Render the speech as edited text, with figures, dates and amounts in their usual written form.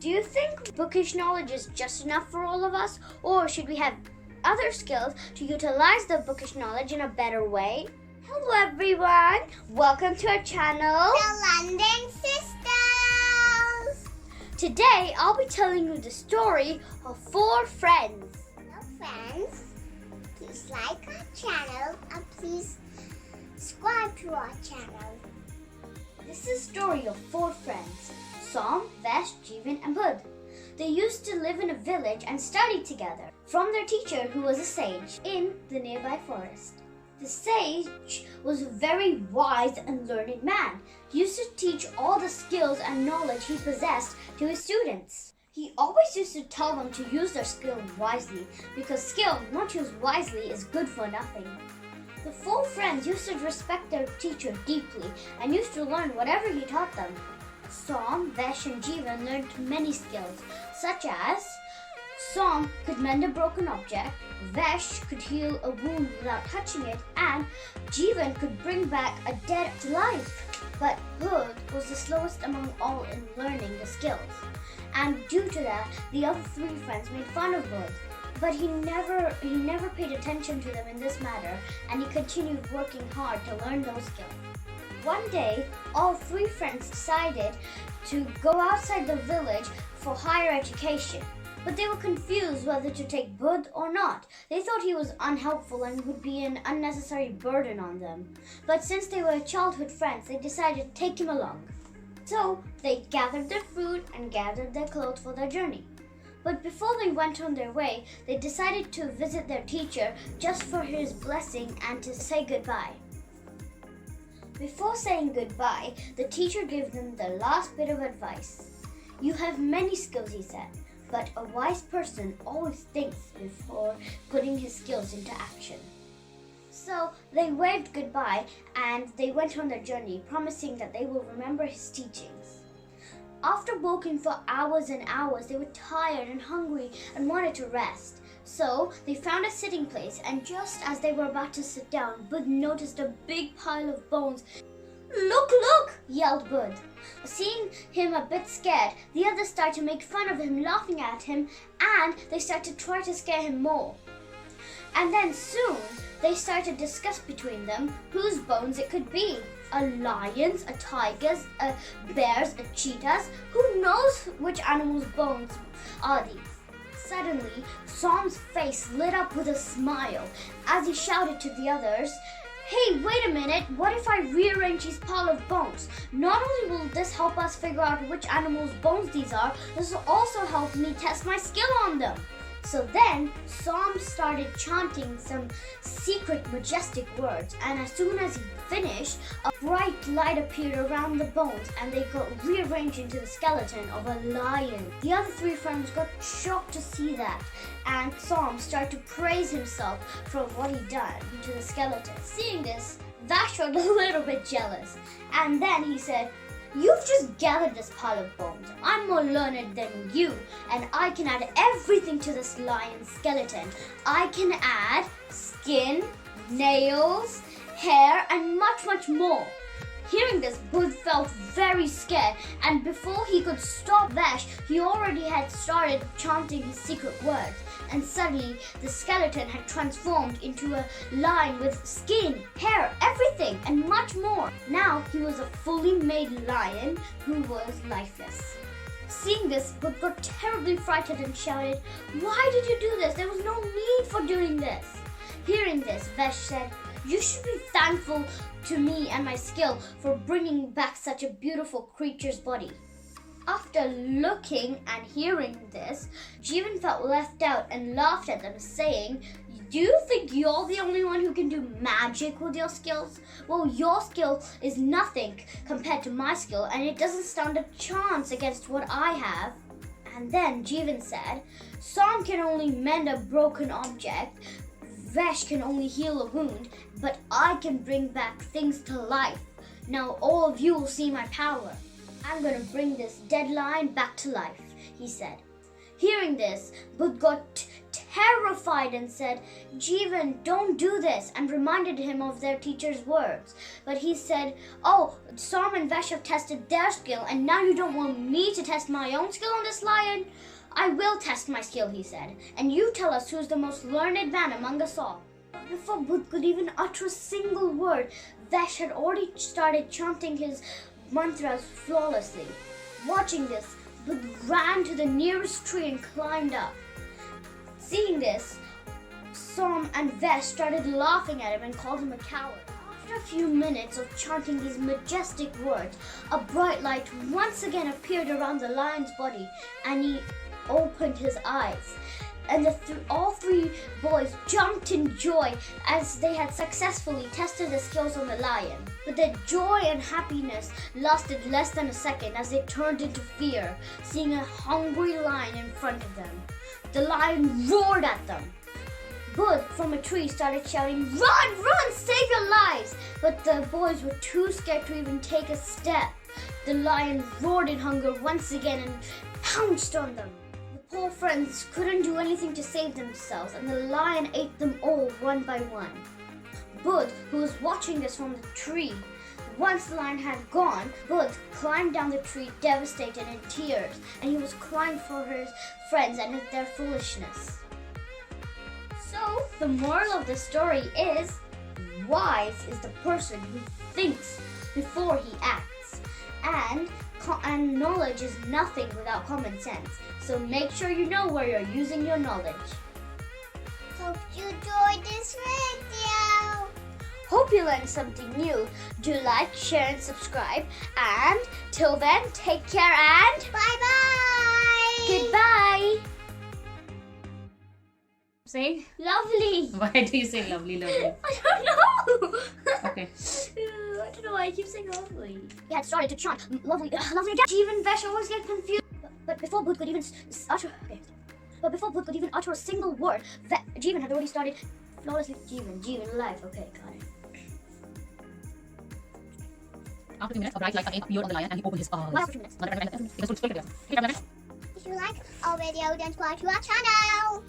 Do you think bookish knowledge is just enough for all of us, or should we have other skills to utilize the bookish knowledge in a better way? Hello everyone, welcome to our channel, The London Sisters. Today I'll be telling you the story of 4 friends. Hello friends, please like our channel and please subscribe to our channel. This is a story of 4 friends, Som, Vesh, Jeevan and Bud. They used to live in a village and study together from their teacher who was a sage in the nearby forest. The sage was a very wise and learned man. He used to teach all the skills and knowledge he possessed to his students. He always used to tell them to use their skill wisely because skill not used wisely is good for nothing. The 4 friends used to respect their teacher deeply and used to learn whatever he taught them. Som, Vesh and Jeevan learned many skills such as Som could mend a broken object, Vesh could heal a wound without touching it, and Jeevan could bring back a dead to life. But Bud was the slowest among all in learning the skills, and due to that, the other 3 friends made fun of Bud. But he never paid attention to them in this matter, and he continued working hard to learn those skills. One day, all 3 friends decided to go outside the village for higher education. But they were confused whether to take Bud or not. They thought he was unhelpful and would be an unnecessary burden on them. But since they were childhood friends, they decided to take him along. So they gathered their food and gathered their clothes for their journey. But before they went on their way, they decided to visit their teacher just for his blessing and to say goodbye. Before saying goodbye, the teacher gave them the last bit of advice. You have many skills, he said, but a wise person always thinks before putting his skills into action. So they waved goodbye and they went on their journey, promising that they will remember his teachings. After walking for hours and hours, they were tired and hungry and wanted to rest. So they found a sitting place, and just as they were about to sit down, Bud noticed a big pile of bones. "Look, look!" yelled Bud. Seeing him a bit scared, the others started to make fun of him, laughing at him, and they started to try to scare him more. And then soon, they started to discuss between them whose bones it could be. A lion's, a tiger's, a bear's, a cheetah's. Who knows which animal's bones are these? Suddenly, Som's face lit up with a smile as he shouted to the others, "Hey, wait a minute, what if I rearrange this pile of bones? Not only will this help us figure out which animal's bones these are, this will also help me test my skill on them." So then, Som started chanting some secret, majestic words, and as soon as he finished, a bright light appeared around the bones and they got rearranged into the skeleton of a lion. The other 3 friends got shocked to see that, and Som started to praise himself for what he'd done to the skeleton. Seeing this, Vash was a little bit jealous, and then he said, "You've just gathered this pile of bones. I'm more learned than you, and I can add everything to this lion's skeleton. I can add skin, nails, hair, and much, much more." Hearing this, Bud felt very scared, and before he could stop Vash, he already had started chanting his secret words, and suddenly the skeleton had transformed into a lion with skin, hair, everything, and much more. Now he was a fully made lion who was lifeless. Seeing this, Bud got terribly frightened and shouted, "Why did you do this? There was no need for doing this." Hearing this, Vesh said, "You should be thankful to me and my skill for bringing back such a beautiful creature's body." After looking and hearing this, Jeevan felt left out and laughed at them, saying, "Do you think you're the only one who can do magic with your skills? Well, your skill is nothing compared to my skill, and it doesn't stand a chance against what I have." And then Jeevan said, "Som can only mend a broken object, Vesh can only heal a wound, but I can bring back things to life. Now all of you will see my power. I'm going to bring this dead lion back to life," he said. Hearing this, Bud got terrified and said, Jeevan, don't do this, and reminded him of their teacher's words. But he said, oh, Som and Vesh have tested their skill, and now you don't want me to test my own skill on this lion? I will test my skill, he said, and you tell us who's the most learned man among us all. But before Buddha could even utter a single word, Vesh had already started chanting his mantras flawlessly. Watching this, Buddha ran to the nearest tree and climbed up. Seeing this, Som and Vesh started laughing at him and called him a coward. After a few minutes of chanting these majestic words, a bright light once again appeared around the lion's body, and he opened his eyes. And all three boys jumped in joy as they had successfully tested their skills on the lion. But their joy and happiness lasted less than a second as they turned into fear, seeing a hungry lion in front of them. The lion roared at them. Bud from a tree started shouting, run, run, save your lives! But the boys were too scared to even take a step. The lion roared in hunger once again and pounced on them. The poor friends couldn't do anything to save themselves, and the lion ate them all one by one. Bud, who was watching this from the tree, once the lion had gone, Bud climbed down the tree devastated in tears, and he was crying for his friends and their foolishness. So, the moral of the story is, wise is the person who thinks before he acts, and knowledge is nothing without common sense. So make sure you know where you're using your knowledge. Hope you enjoyed this video. Hope you learned something new. Do like, share, and subscribe. And till then, take care and Bye-bye. goodbye. Say? Lovely. Why do you say lovely? I don't know. Okay. I don't know why I keep saying lovely. He had started to chant lovely, lovely again. Jeevan and Vesh always get confused. But before Bud could even utter a single word, Jeevan had already started flawlessly. Jeevan, life. Okay, got it. After 2 minutes, a bright light appeared on the lion and he opened his eyes. Why after 2 minutes? If you like our video, then subscribe to our channel.